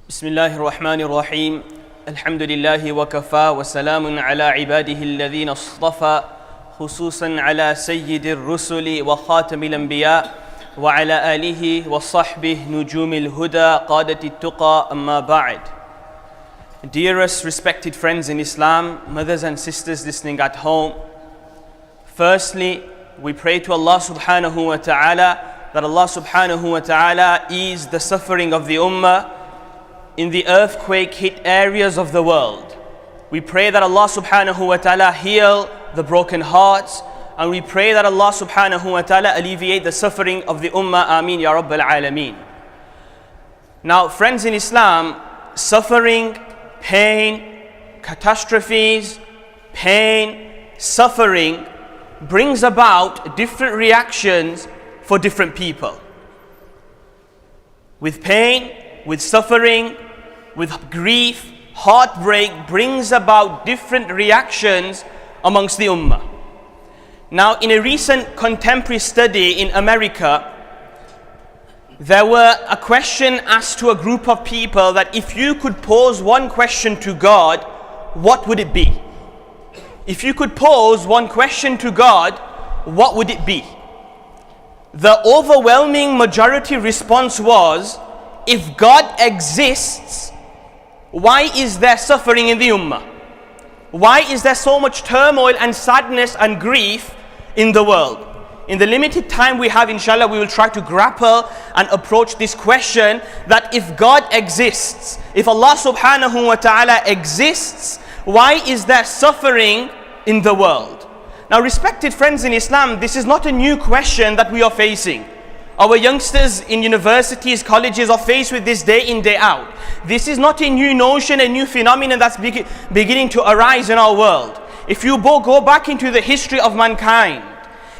بسم الله الرحمن الرحيم الحمد لله وكفى وسلام على عباده الذين اصطفى خصوصا على سيد الرسل وخاتم الأنبياء وعلى آله وصحبه نجوم الهدى قادة التقى أما بعد. Dearest respected friends in Islam, mothers and sisters listening at home, firstly we pray to Allah subhanahu wa ta'ala that Allah subhanahu wa ta'ala ease the suffering of the ummah in the earthquake hit areas of the world. We pray that Allah subhanahu wa ta'ala heal the broken hearts, and we pray that Allah subhanahu wa ta'ala alleviate the suffering of the ummah. Ameen ya Rabbal Alameen. Now friends in Islam, suffering, pain, catastrophes, pain, suffering brings about different reactions for different people. With pain, with suffering, with grief, heartbreak brings about different reactions amongst the ummah. Now, in a recent contemporary study in America, there were a question asked to a group of people that if you could pose one question to God, what would it be? If you could pose one question to God, what would it be? The overwhelming majority response was, if God exists, why is there suffering in the ummah? Why is there so much turmoil and sadness and grief in the world? In the limited time we have, inshallah, we will try to grapple and approach this question that if God exists, if Allah subhanahu wa ta'ala exists, why is there suffering in the world? Now, respected friends in Islam, this is not a new question that we are facing. Our youngsters in universities, colleges are faced with this day in, day out. This is not a new notion, a new phenomenon that's beginning to arise in our world. If you go back into the history of mankind,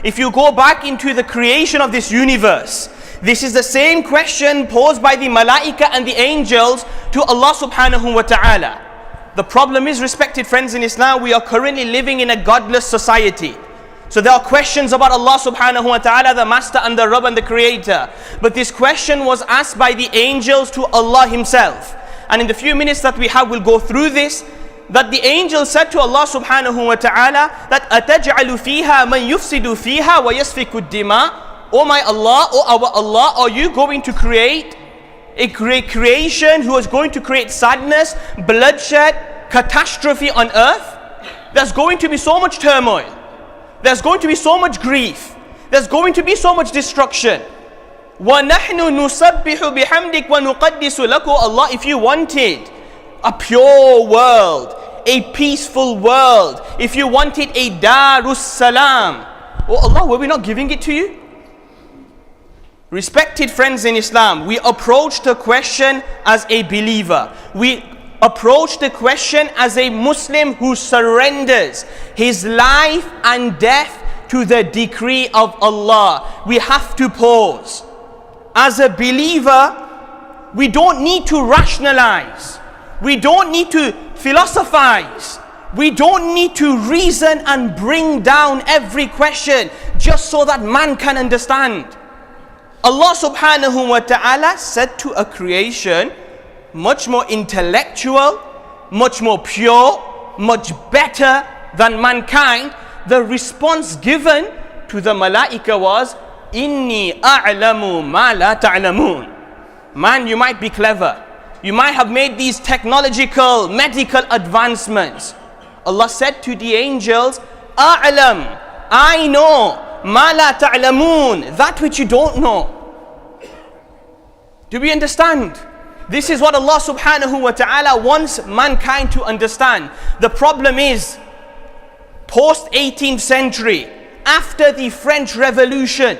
if you go back into the creation of this universe, this is the same question posed by the malaika and the angels to Allah subhanahu wa ta'ala. The problem is, respected friends in Islam, we are currently living in a godless society. So there are questions about Allah subhanahu wa ta'ala, the Master and the Rabb and the Creator. But this question was asked by the angels to Allah Himself. And in the few minutes that we have, we'll go through this. That the angel said to Allah subhanahu wa ta'ala that أَتَجْعَلُ فِيهَا مَنْ يُفْسِدُ فِيهَا وَيَسْفِكُ الدِّمَاء. Oh my Allah, oh our Allah, are you going to create a creation who is going to create sadness, bloodshed, catastrophe on earth? There's going to be so much turmoil. There's going to be so much grief. There's going to be so much destruction. وَنَحْنُ نُسَبِّحُ بِحَمْدِكَ وَنُقَدِّسُ لَكُ. Allah, if you wanted a pure world, a peaceful world, if you wanted a Darus Salam, oh Allah, were we not giving it to you? Respected friends in Islam, we approach the question as a believer. We approach the question as a Muslim who surrenders his life and death to the decree of Allah. We have to pause. As a believer, we don't need to rationalize. We don't need to philosophize. We don't need to reason and bring down every question just so that man can understand. Allah subhanahu wa ta'ala said to a creation much more intellectual, much more pure, much better than mankind, the response given to the malaika was, Inni a'lamu ma la ta'lamun. Man, you might be clever. You might have made these technological, medical advancements. Allah said to the angels, A'lam, I know, ma la ta'lamun, that which you don't know. Do we understand? This is what Allah subhanahu wa ta'ala wants mankind to understand. The problem is, post 18th century, after the French Revolution,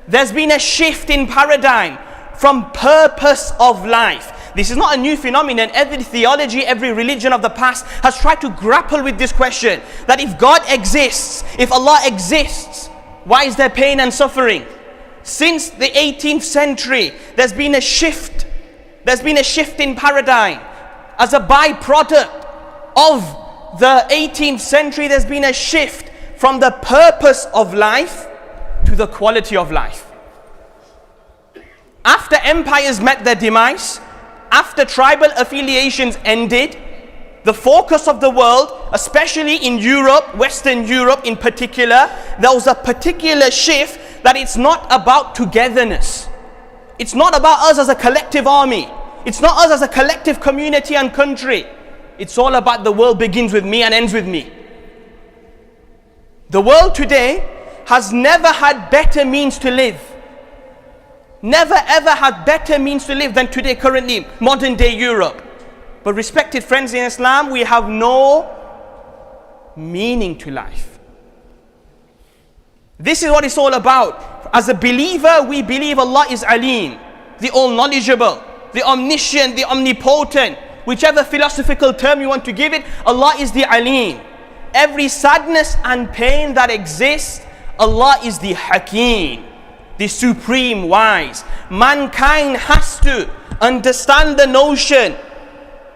there's been a shift in paradigm from purpose of life. This is not a new phenomenon. Every theology, every religion of the past has tried to grapple with this question. That if God exists, if Allah exists, why is there pain and suffering? Since the 18th century, there's been a shift. There's been a shift in paradigm. As a byproduct of the 18th century, there's been a shift from the purpose of life to the quality of life. After empires met their demise, after tribal affiliations ended, the focus of the world, especially in Europe, Western Europe in particular, there was a particular shift that it's not about togetherness. It's not about us as a collective army. It's not us as a collective community and country. It's all about the world begins with me and ends with me. The world today has never had better means to live. Never ever had better means to live than today, currently, modern day Europe. But respected friends in Islam, we have no meaning to life. This is what it's all about. As a believer, we believe Allah is Alim, the all-knowledgeable, the omniscient, the omnipotent. Whichever philosophical term you want to give it, Allah is the Alim. Every sadness and pain that exists, Allah is the Hakim, the supreme wise. Mankind has to understand the notion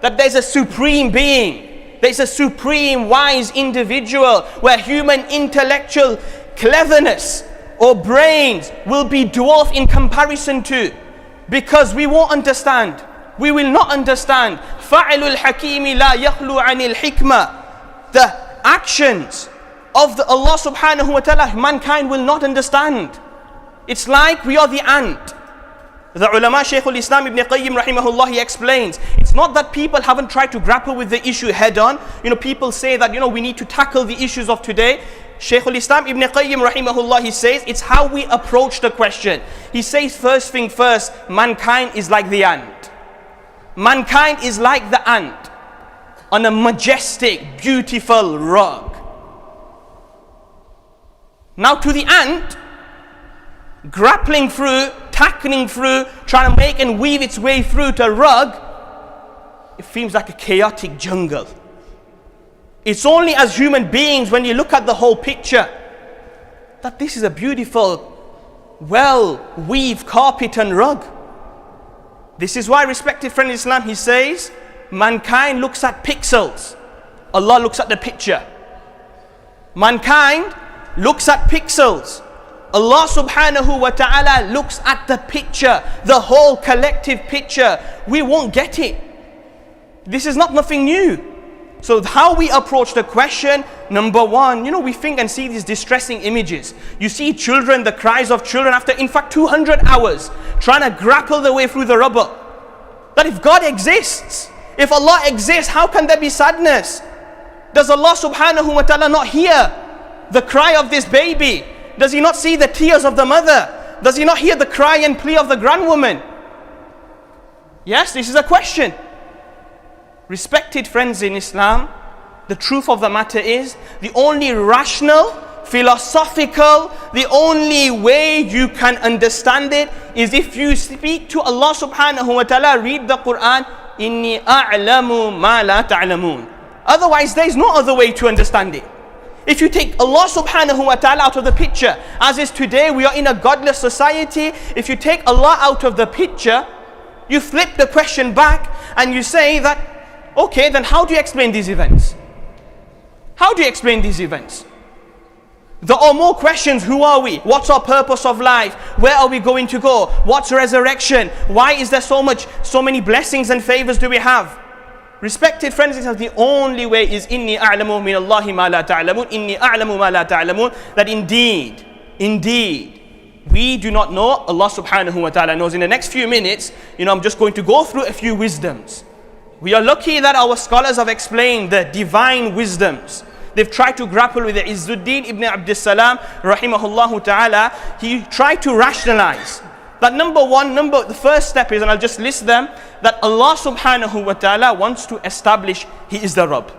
that there's a supreme being, there's a supreme wise individual where human intellectual cleverness or brains will be dwarfed in comparison to, because we won't understand. We will not understand. فَعِلُ الْحَكِيمِ لَا يَخْلُو عَنِ الْحِكْمَةِ. The actions of Allah subhanahu wa ta'ala, mankind will not understand. It's like we are the ant. The ulama Shaykhul Islam Ibn Qayyim rahimahullah, he explains, it's not that people haven't tried to grapple with the issue head on. People say that, we need to tackle the issues of today. Shaykhul Islam Ibn Qayyim rahimahullah, he says, it's how we approach the question. He says, first thing first, mankind is like the ant. Mankind is like the ant on a majestic, beautiful rug. Now to the ant, grappling through, tackling through, trying to make and weave its way through to a rug, it seems like a chaotic jungle. It's only as human beings, when you look at the whole picture, that this is a beautiful, well-weaved carpet and rug. This is why, respected friend in Islam, he says, mankind looks at pixels. Allah looks at the picture. Mankind looks at pixels. Allah subhanahu wa ta'ala looks at the picture, the whole collective picture. We won't get it. This is not nothing new. So how we approach the question, number one, we think and see these distressing images. You see children, the cries of children after, in fact, 200 hours, trying to grapple their way through the rubble. That if God exists, if Allah exists, how can there be sadness? Does Allah subhanahu wa ta'ala not hear the cry of this baby? Does He not see the tears of the mother? Does He not hear the cry and plea of the grandwoman? Yes, this is a question. Respected friends in Islam, the truth of the matter is, the only rational, philosophical, the only way you can understand it is if you speak to Allah subhanahu wa ta'ala, read the Quran, inni a'lamu ma la ta'lamun. Otherwise, there is no other way to understand it. If you take Allah subhanahu wa ta'ala out of the picture, as is today, we are in a godless society. If you take Allah out of the picture, you flip the question back and you say that, okay, then how do you explain these events? How do you explain these events? There are more questions. Who are we? What's our purpose of life? Where are we going to go? What's resurrection? Why is there so many blessings and favors do we have? Respected friends, the only way is inni a'lamu min Allahi ma la ta'lamun, inni a'lamu ma la ta'lamun, that indeed, we do not know, Allah subhanahu wa ta'ala knows. In the next few minutes, I'm just going to go through a few wisdoms. We are lucky that our scholars have explained the divine wisdoms. They've tried to grapple with it. Izzuddin ibn Abdul Salam, rahimahullah ta'ala, he tried to rationalize that the first step is, and I'll just list them, that Allah subhanahu wa ta'ala wants to establish He is the Rabb.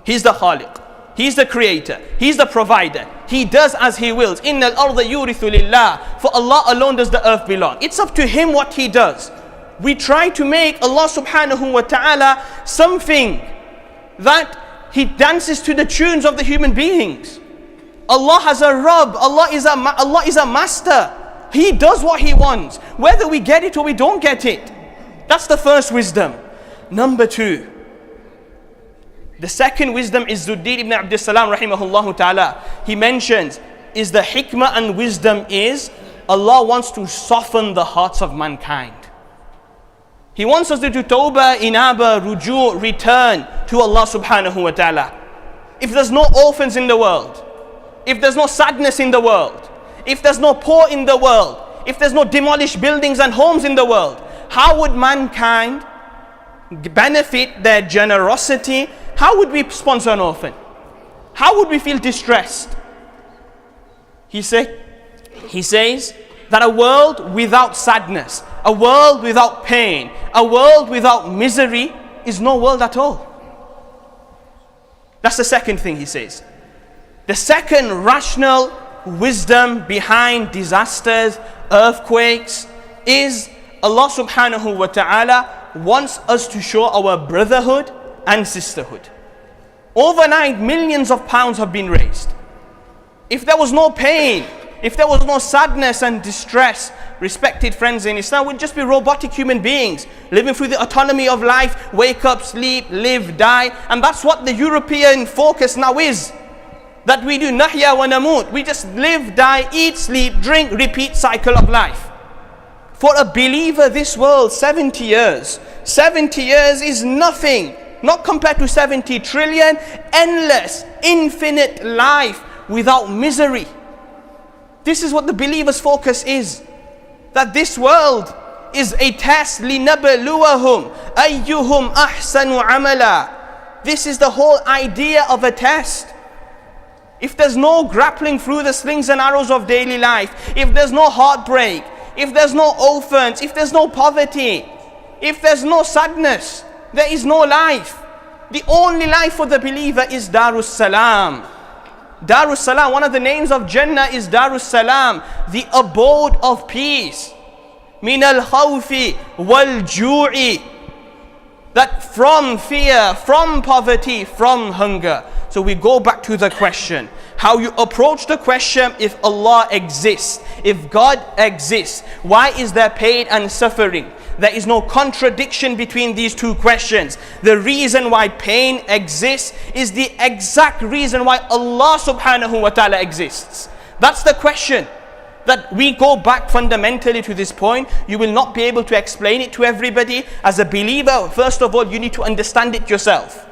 He's the Khaliq. He's the creator. He's the provider. He does as He wills. Inna al-arda yurithu lillah. For Allah alone does the earth belong. It's up to Him what He does. We try to make Allah subhanahu wa ta'ala something that He dances to the tunes of the human beings. Allah has a Rabb. Allah is a master. He does what He wants, whether we get it or we don't get it. That's the first wisdom. Number two, the second wisdom is Izzuddin ibn Abdul Salam rahimahullah ta'ala. He mentions, is the hikmah and wisdom is, Allah wants to soften the hearts of mankind. He wants us to do tawbah, inaba, ruju', return to Allah subhanahu wa ta'ala. If there's no orphans in the world, if there's no sadness in the world, if there's no poor in the world, if there's no demolished buildings and homes in the world, how would mankind benefit their generosity? How would we sponsor an orphan? How would we feel distressed? He says that a world without sadness, a world without pain, a world without misery is no world at all. That's the second thing he says. The second rational wisdom behind disasters, earthquakes, is Allah subhanahu wa ta'ala wants us to show our brotherhood and sisterhood. Overnight, millions of pounds have been raised. If there was no pain, if there was no sadness and distress, respected friends in Islam, we'd just be robotic human beings, living through the autonomy of life, wake up, sleep, live, die. And that's what the European focus now is. That we do nahya wa namut. We just live, die, eat, sleep, drink, repeat cycle of life. For a believer, this world, 70 years. 70 years is nothing. Not compared to 70 trillion, endless, infinite life without misery. This is what the believer's focus is. That this world is a test. لِنَبْلُوَهُمْ أَيُّهُمْ أَحْسَنُ عَمَلًا. This is the whole idea of a test. If there's no grappling through the slings and arrows of daily life, if there's no heartbreak, if there's no orphans, if there's no poverty, if there's no sadness, there is no life. The only life for the believer is Darus Salam. Darus Salam, one of the names of Jannah is Darus Salam, the abode of peace. Min al-khawfi wal-ju'i. That from fear, from poverty, from hunger. So we go back to the question. How you approach the question, if Allah exists, if God exists, why is there pain and suffering? There is no contradiction between these two questions. The reason why pain exists is the exact reason why Allah subhanahu wa ta'ala exists. That's the question. That we go back fundamentally to this point. You will not be able to explain it to everybody. As a believer, first of all, you need to understand it yourself.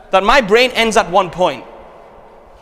That my brain ends at one point.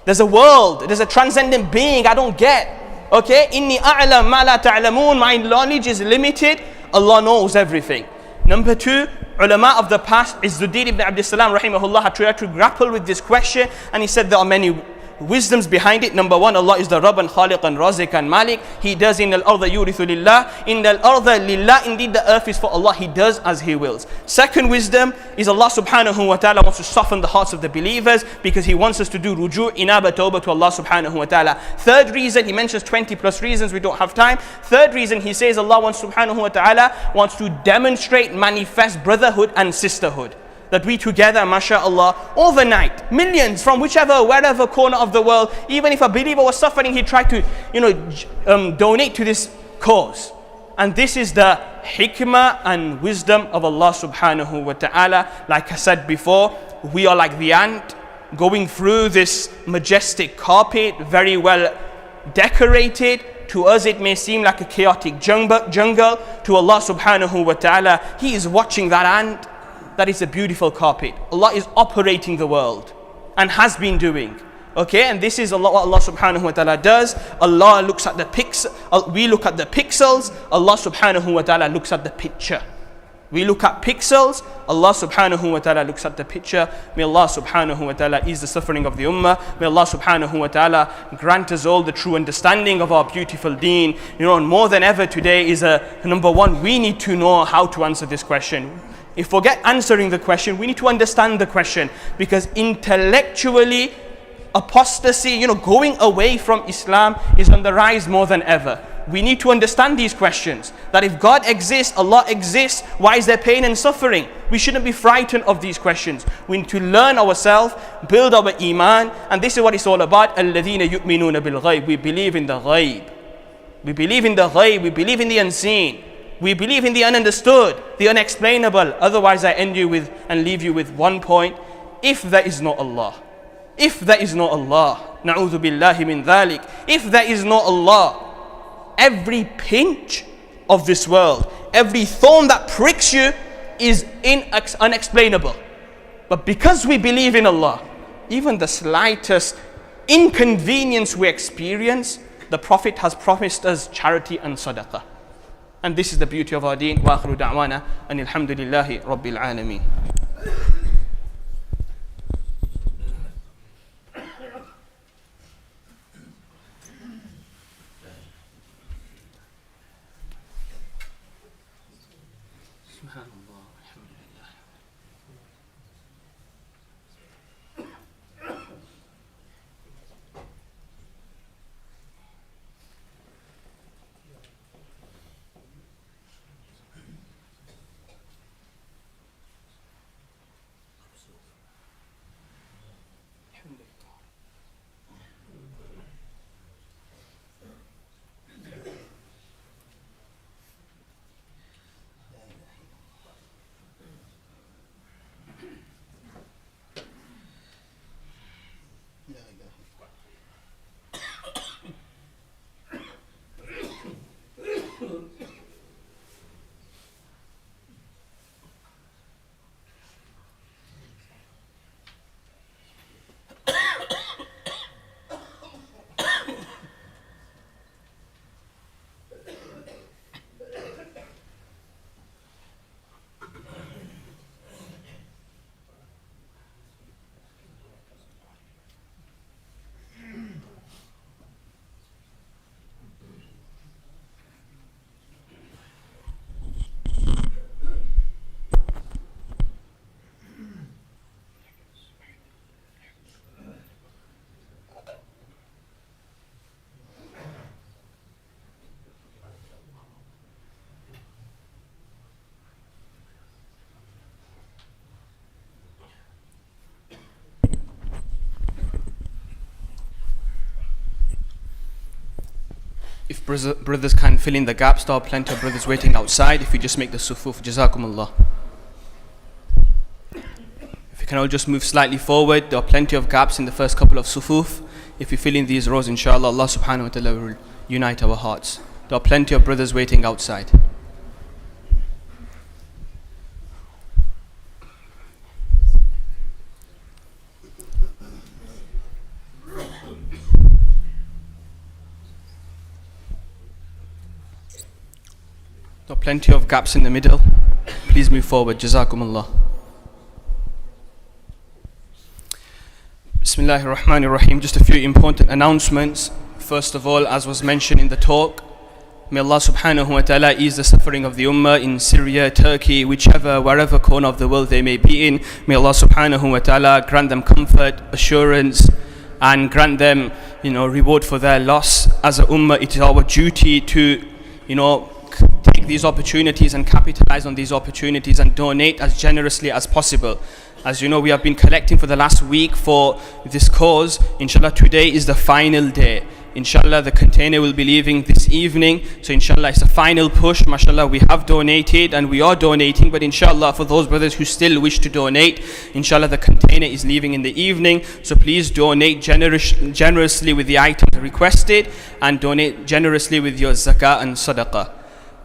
There's a world, there's a transcendent being I don't get. Okay? Inni a'lam ma la ta'lamun. My knowledge is limited. Allah knows everything. Number two, ulama of the past, Izzuddin ibn Abdul Salam rahimahullah had tried to grapple with this question, and he said there are many wisdoms behind it. Number one, Allah is the Rabb and Khaliq and Razik and Malik. He does in al-arda yurithu lillah. In al-arda lillah, indeed the earth is for Allah. He does as He wills. Second wisdom is Allah subhanahu wa ta'ala wants to soften the hearts of the believers because He wants us to do ruju' inaba tawbah to Allah subhanahu wa ta'ala. Third reason, He mentions 20 plus reasons, we don't have time. Third reason, He says Allah subhanahu wa ta'ala wants to demonstrate, manifest brotherhood and sisterhood. That we together, mashaAllah, overnight, millions from wherever corner of the world, even if a believer was suffering, he tried to, donate to this cause. And this is the hikmah and wisdom of Allah subhanahu wa ta'ala. Like I said before, we are like the ant going through this majestic carpet, very well decorated. To us it may seem like a chaotic jungle. To Allah subhanahu wa ta'ala, He is watching that ant. That is a beautiful carpet. Allah is operating the world and has been doing. Okay, and this is what Allah subhanahu wa ta'ala does. Allah looks at the we look at the pixels. Allah subhanahu wa ta'ala looks at the picture. We look at pixels. Allah subhanahu wa ta'ala looks at the picture. May Allah subhanahu wa ta'ala ease the suffering of the ummah. May Allah subhanahu wa ta'ala grant us all the true understanding of our beautiful deen. And more than ever today is number one, we need to know how to answer this question. If we forget answering the question, we need to understand the question, because intellectually apostasy, going away from Islam is on the rise more than ever. We need to understand these questions. That if God exists, Allah exists, why is there pain and suffering? We shouldn't be frightened of these questions. We need to learn ourselves, build our iman, and this is what it's all about. الَّذِينَ يُؤْمِنُونَ بِالْغَيْبِ. We believe in the ghaib. We believe in the ghaib. We believe in the unseen. We believe in the ununderstood, the unexplainable. Otherwise, I end you with and leave you with one point. If there is no Allah, if there is no Allah, na'udhu billahi min dhalik. If there is no Allah, every pinch of this world, every thorn that pricks you is unexplainable. But because we believe in Allah, even the slightest inconvenience we experience, the Prophet has promised us charity and sadaqah. And this is the beauty of our deen. Wa akhiru da'wana and alhamdulillahi rabbil alameen. If brothers can fill in the gaps, there are plenty of brothers waiting outside. If you just make the sufuf, jazakumullah. If you can all just move slightly forward, there are plenty of gaps in the first couple of sufuf. If you fill in these rows, inshallah, Allah subhanahu wa ta'ala will unite our hearts. There are plenty of brothers waiting outside. There are plenty of gaps in the middle. Please move forward. Jazakumullah. Bismillahir Rahmanir Rahim. Just a few important announcements. First of all, as was mentioned in the talk, may Allah subhanahu wa ta'ala ease the suffering of the ummah in Syria, Turkey, wherever corner of the world they may be in. May Allah subhanahu wa ta'ala grant them comfort, assurance, and grant them, reward for their loss. As a ummah, it is our duty to, take these opportunities and capitalize on these opportunities and donate as generously as possible. As you know, we have been collecting for the last week for this cause. Inshallah, today is the final day. Inshallah, the container will be leaving this evening. So inshallah, it's a final push. MashaAllah, we have donated and we are donating. But inshallah, for those brothers who still wish to donate, inshallah, the container is leaving in the evening. So please donate generously with the items requested and donate generously with your zakah and sadaqah.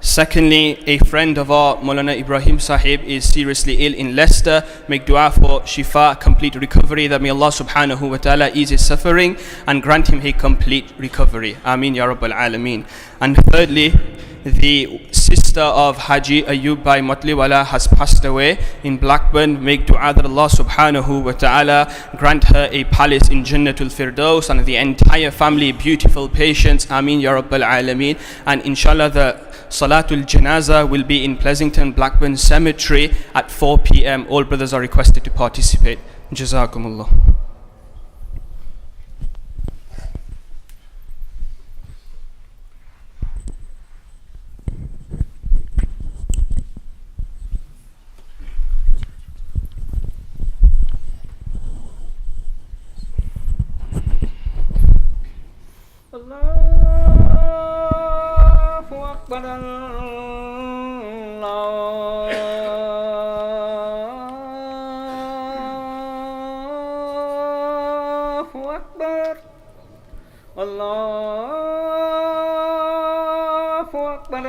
Secondly, a friend of our, Maulana Ibrahim Sahib, is seriously ill in Leicester. Make dua for shifa, complete recovery, that may Allah subhanahu wa ta'ala ease his suffering and grant him a complete recovery. Ameen ya Rabbal Alameen. And thirdly, the sister of Haji Ayub Bhai Matliwala has passed away in Blackburn. Make dua that Allah subhanahu wa ta'ala grant her a palace in Jannatul Firdaus and the entire family beautiful patience. Ameen ya Rabbal Alameen. And inshallah, the Salatul Janaza will be in Pleasington Blackburn Cemetery at 4 p.m. All brothers are requested to participate. Jazakumullah. Allahu Akbar, Allahu Akbar, Allahu Akbar,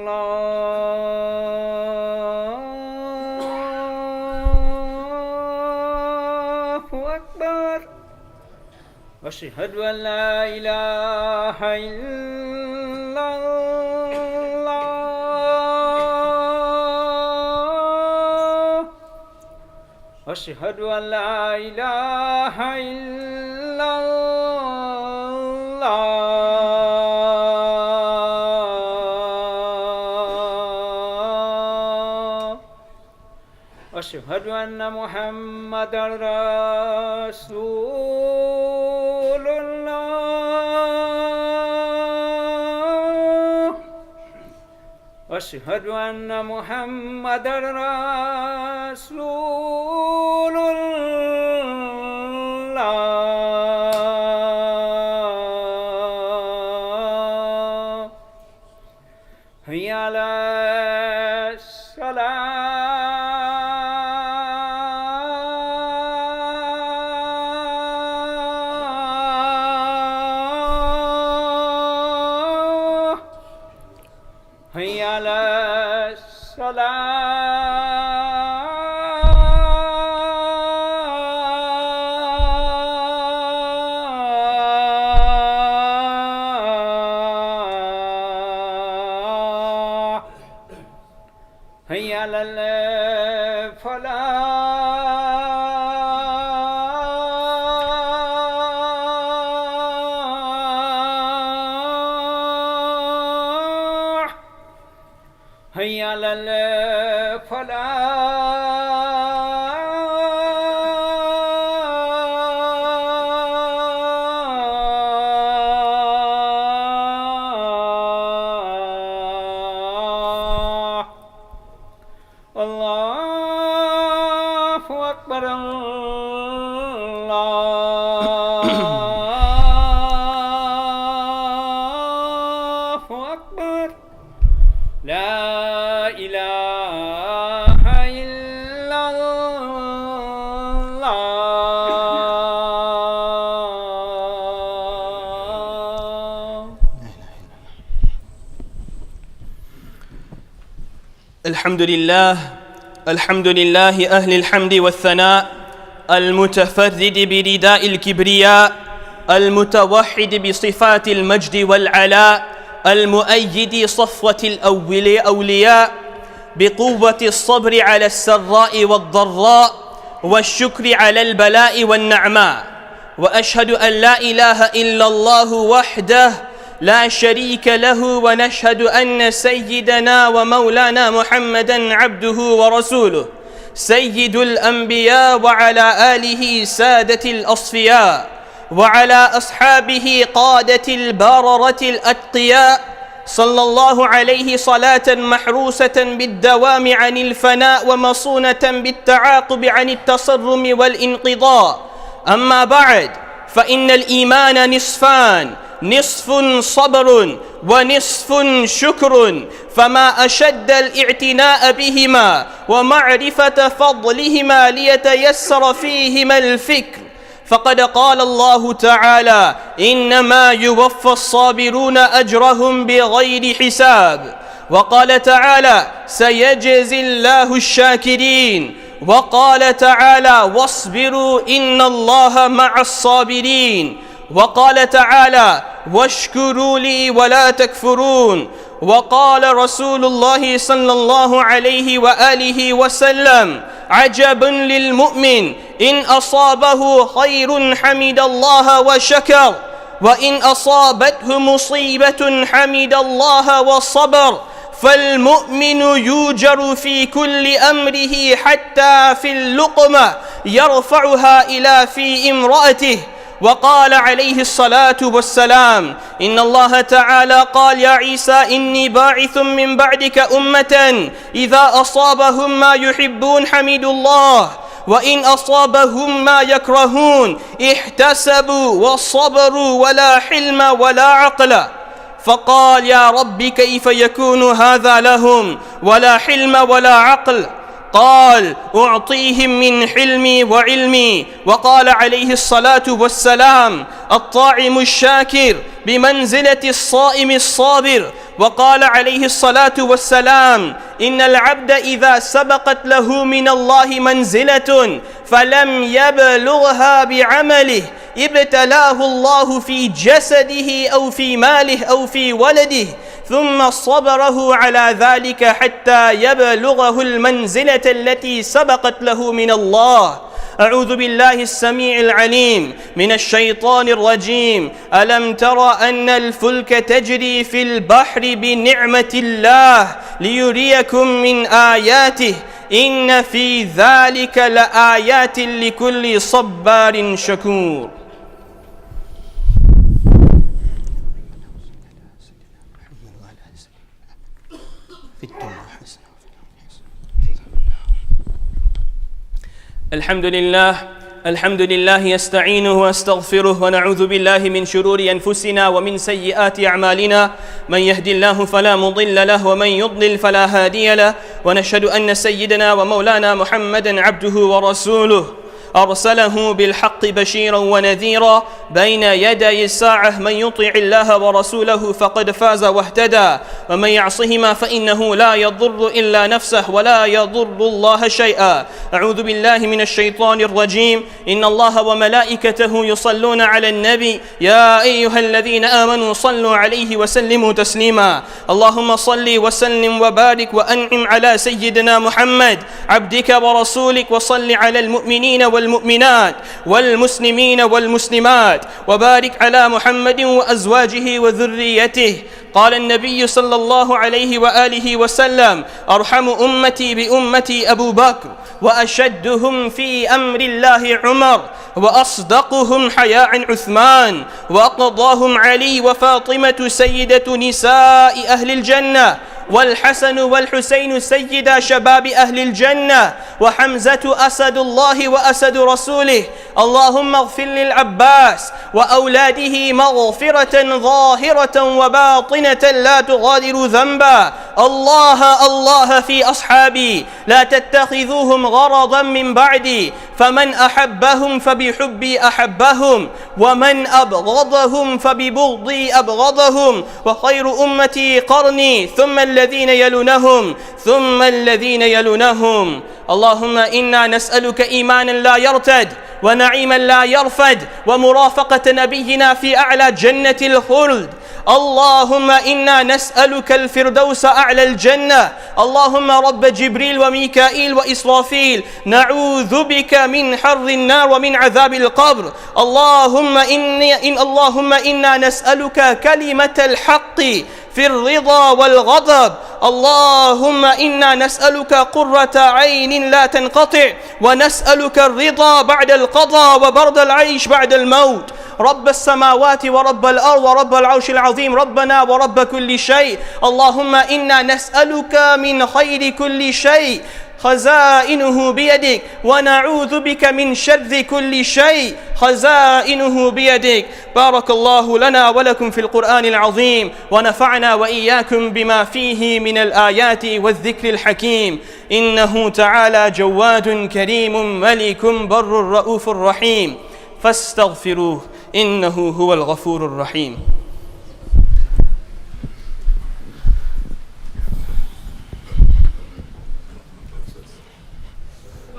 Allahu أشهد أن لا إله إلا الله أشهد أن لا إله إلا الله أشهد أن محمدا رسول الله أشهد أن محمدا رسول الله هيا على الصلاة هيا على الصلاة هيا على الفلاح هيا على الفلاح الله أكبر الله أكبر لا إله إلا الله الحمد لله أهل الحمد والثناء المتفرد برداء الكبرياء المتوحد بصفات المجد والعلاء المؤيد صفوة الأولياء بقوة الصبر على السراء والضراء والشكر على البلاء والنعماء وأشهد أن لا إله إلا الله وحده لا شريك له ونشهد أن سيدنا ومولانا محمدا عبده ورسوله سيد الأنبياء وعلى آله سادة الأصفياء وعلى أصحابه قادة البررة الأتقياء صلى الله عليه صلاة محروسة بالدوام عن الفناء ومصونة بالتعاقب عن التصرم والانقضاء أما بعد فإن الإيمان نصفان نصف صبر ونصف شكر فما أشد الاعتناء بهما ومعرفة فضلهما ليتيسر فيهما الفكر فقد قال الله تعالى إنما يوفى الصابرون أجرهم بغير حساب وقال تعالى سيجزي الله الشاكرين وقال تعالى واصبروا إن الله مع الصابرين وقال تعالى واشكروا لي ولا تكفرون وقال رسول الله صلى الله عليه وآله وسلم عجبا للمؤمن إن أصابه خير حمد الله وشكر وإن أصابته مصيبة حمد الله وصبر فالمؤمن يوجر في كل أمره حتى في اللقمة يرفعها إلى في امرأته وقال عليه الصلاة والسلام إن الله تعالى قال يا عيسى إني باعث من بعدك أمة إذا أصابهم ما يحبون حمدوا الله وإن أصابهم ما يكرهون احتسبوا وصبروا ولا حلم ولا عقل فقال يا رب كيف يكون هذا لهم ولا حلم ولا عقل قال أعطيهم من حلمي وعلمي وقال عليه الصلاة والسلام الطاعم الشاكر بمنزلة الصائم الصابر وقال عليه الصلاة والسلام إن العبد إذا سبقت له من الله منزلة فلم يبلغها بعمله ابتلاه الله في جسده أو في ماله أو في ولده ثم صبره على ذلك حتى يبلغه المنزلة التي سبقت له من الله. أعوذ بالله السميع العليم من الشيطان الرجيم. ألم تر أن الفلك تجري في البحر بنعمة الله ليريكم من آياته إن في ذلك لآيات لكل صبار شكور. الحمد لله يستعينه واستغفره ونعوذ بالله من شرور أنفسنا ومن سيئات أعمالنا من يهد الله فلا مضل له ومن يضلل فلا هادي له ونشهد أن سيدنا ومولانا محمدا عبده ورسوله أرسله بالحق بشيرا ونذيرا بين يدي الساعة. من يطع الله ورسوله فقد فاز واهتدى ومن يعصهما فإنه لا يضر إلا نفسه ولا يضر الله شيئا. أعوذ بالله من الشيطان الرجيم. إن الله وملائكته يصلون على النبي يا أيها الذين آمنوا صلوا عليه وسلموا تسليما. اللهم صل وسلم وبارك وأنعم على سيدنا محمد عبدك ورسولك وصل على المؤمنين والمؤمنات والمسلمين والمسلمات وبارك على محمد وأزواجه وذريته. قال النبي صلى الله عليه وآله وسلم أرحم أمتي بأمتي أبو بكر وأشدهم في أمر الله عمر وأصدقهم حياء عثمان وأقضاهم علي وفاطمة سيدة نساء أهل الجنة والحسن والحسين سيدا شباب أهل الجنة وحمزة أسد الله وأسد رسوله. اللهم اغفر للعباس وأولاده مغفرة ظاهرة وباطنة لا تغادر ذنبا. الله في أصحابي لا تتخذوهم غرضا من بعدي فمن أحبهم فبحبي أحبهم ومن أبغضهم فببغضي أبغضهم وخير أمتي قرني ثم الذين يلونهم ثم الذين يلونهم. اللهم إنا نسألك إيمانا لا يرتد ونعيما لا يرفد ومرافقة نبينا في أعلى جنة الخلد. اللهم إنا نسألك الفردوس أعلى الجنة. اللهم رب جبريل وميكائيل وإسرافيل نعوذ بك من حر النار ومن عذاب القبر. اللهم إنا نسألك كلمة الحق في الرضا والغضب. اللهم إنا نسألك قرة عين لا تنقطع ونسألك الرضا بعد القضاء وبرد العيش بعد الموت. رب السماوات ورب الأرض ورب العرش العظيم ربنا ورب كل شيء. اللهم إنا نسألك من خير كل شيء خزائنه بيدك ونعوذ بك من شر كل شيء خزائنه بيدك. بارك الله لنا ولكم في القرآن العظيم ونفعنا وإياكم بما فيه من الآيات والذكر الحكيم. إنه تعالى جواد كريم ملك بر رؤوف رحيم فاستغفروه إنه هو الغفور الرحيم.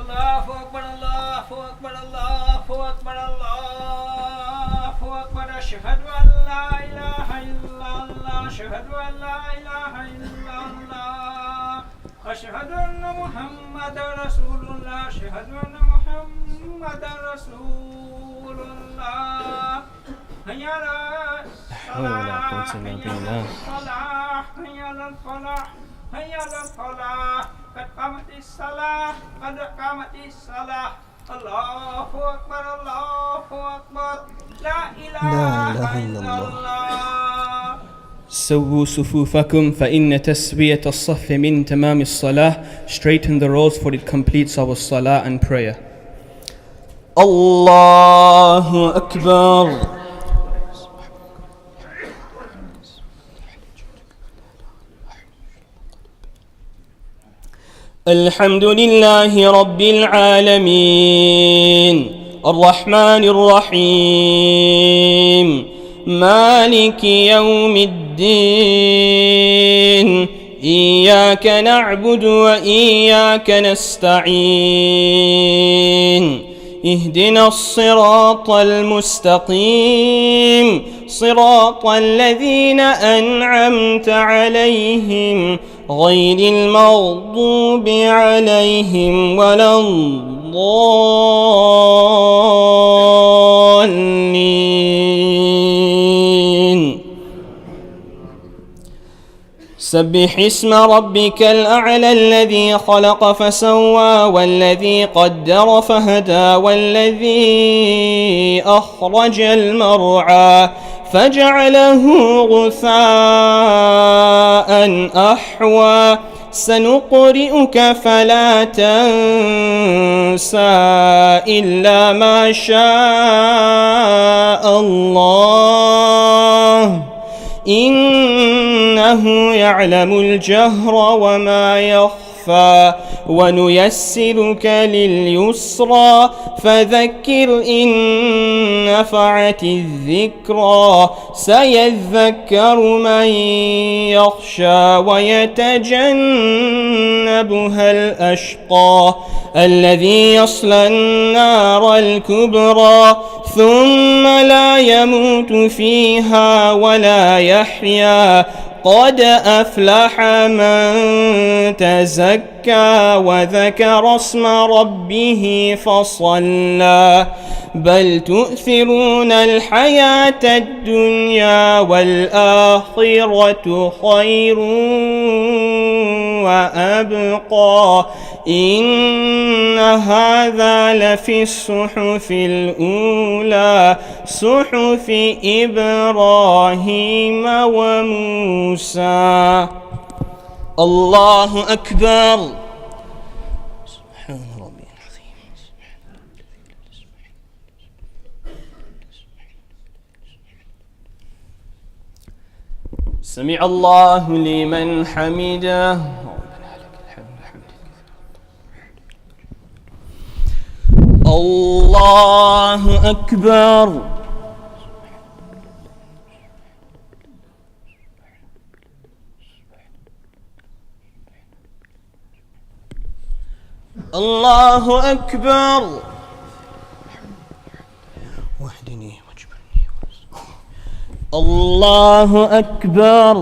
الله أكبر الله أكبر الله أكبر الله أكبر أشهد أن لا إله إلا الله أشهد أن لا إله إلا الله أشهد أن محمدا رسول الله أشهد أن محمدا رسول الله. هيا على الصلاة هيا على الفلاح هيا على الفلاح قد قامت الصلاة قد قامت الصلاة. الله أكبر الله أكبر لا إله إلا الله. سووا صفوفكم فإن تسوية الصف من تمام الصلاة. Straighten the rows for it completes our salah and prayer. الله أكبر. الحمد لله رب العالمين الرحمن الرحيم مالك يوم الدين إياك نعبد وإياك نستعين اهدنا الصراط المستقيم صراط الذين أنعمت عليهم غير المغضوب عليهم ولا الضالين. سبح اسم ربك الأعلى الذي خلق فسوى والذي قدر فهدى والذي أخرج المرعى فجعله غثاء أحوى سنقرئك فلا تنسى إلا ما شاء الله إنه يعلم الجهر وما يخفى ونيسرك لليسرى فذكر إن نفعت الذكرى سيذكر من يخشى ويتجنبها الأشقى الذي يصلى النار الكبرى ثم لا يموت فيها ولا يحيا قد أفلح من تزكى وذكر اسم ربه فصلى بل تؤثرون الحياة الدنيا والآخرة خير وأبقى إن هذا لفي الصحف الأولى صحف إبراهيم وموسى. الله أكبر. سبحان ربي العظيم. سمع الله لمن حمده. الله أكبر. الله أكبر. واهدني واجبرني الله أكبر.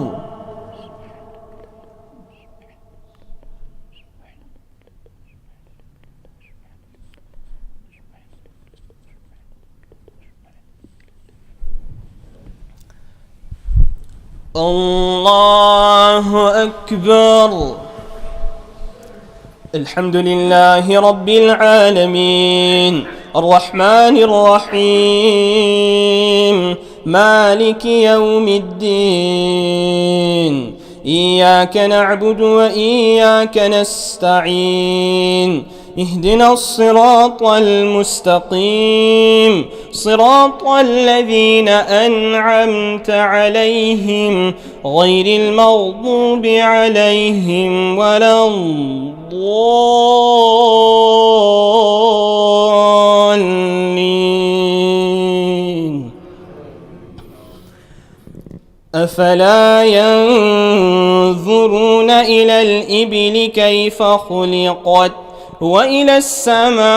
الله أكبر. الحمد لله رب العالمين الرحمن الرحيم مالك يوم الدين إياك نعبد وإياك نستعين اهدنا الصراط المستقيم صراط الذين أنعمت عليهم غير المغضوب عليهم ولا الضالين. أفلا ينظرون إلى الإبل كيف خلقت وإلى السماء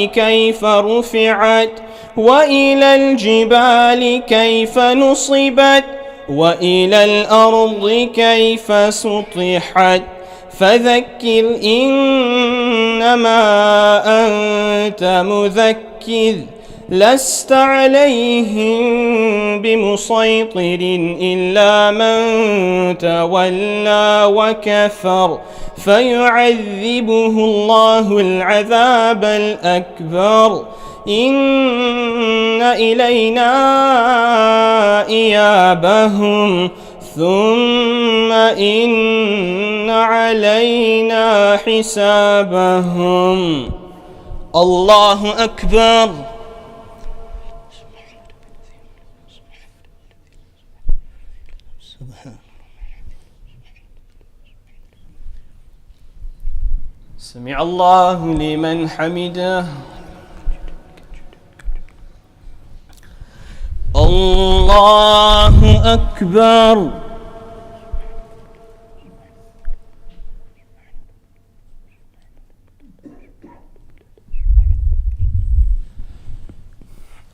كيف رفعت وإلى الجبال كيف نصبت وإلى الأرض كيف سطحت فذكر إنما أنت مذكر لست عليهم بمسيطر إلا من تولى وكفر فيعذبه الله العذاب الأكبر إن إلينا إيابهم ثم إن علينا حسابهم. الله أكبر. سمع الله لمن حمده. الله أكبر.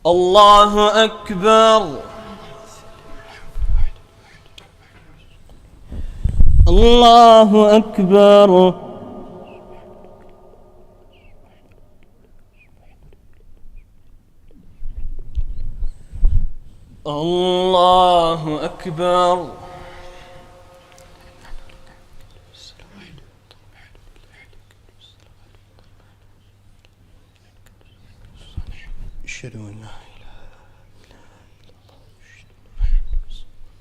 الله أكبر. الله أكبر. الله أكبر. أشهد أن لا إله إلا الله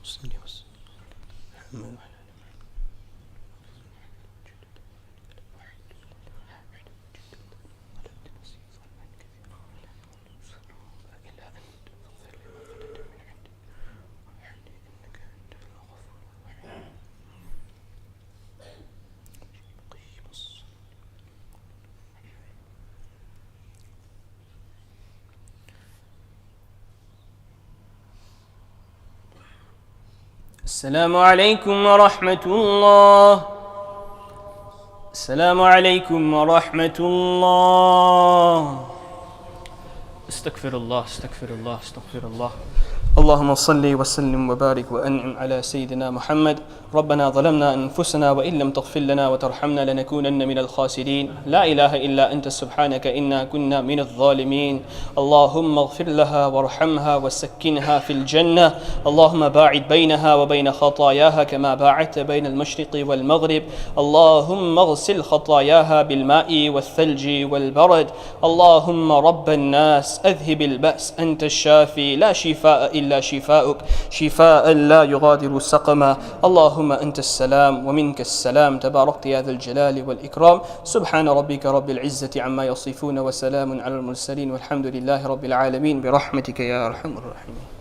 صل وسلم. السلام عليكم ورحمة الله. السلام عليكم ورحمة الله. استغفر الله استغفر الله استغفر الله. اللهم صل وسلم وبارك وأنعم على سيدنا محمد. ربنا ظلمنا أنفسنا وإن لم تغفر لنا وترحمنا لنكونن من الخاسرين. لا إله إلا أنت سبحانك إنا كنا من الظالمين. اللهم اغفر لها وارحمها وسكنها في الجنة. اللهم باعد بينها وبين خطاياها كما باعدت بين المشرق والمغرب. اللهم اغسل خطاياها بالماء والثلج والبرد. اللهم رب الناس أذهب البأس أنت الشافي لا شفاء إلا شفاؤك شفاء لا يغادر سقما. اللهم أنت السلام ومنك السلام تباركت يا ذا الجلال والإكرام. سبحان ربك رب العزة عما يصفون وسلام على المرسلين والحمد لله رب العالمين برحمتك يا أرحم الراحمين.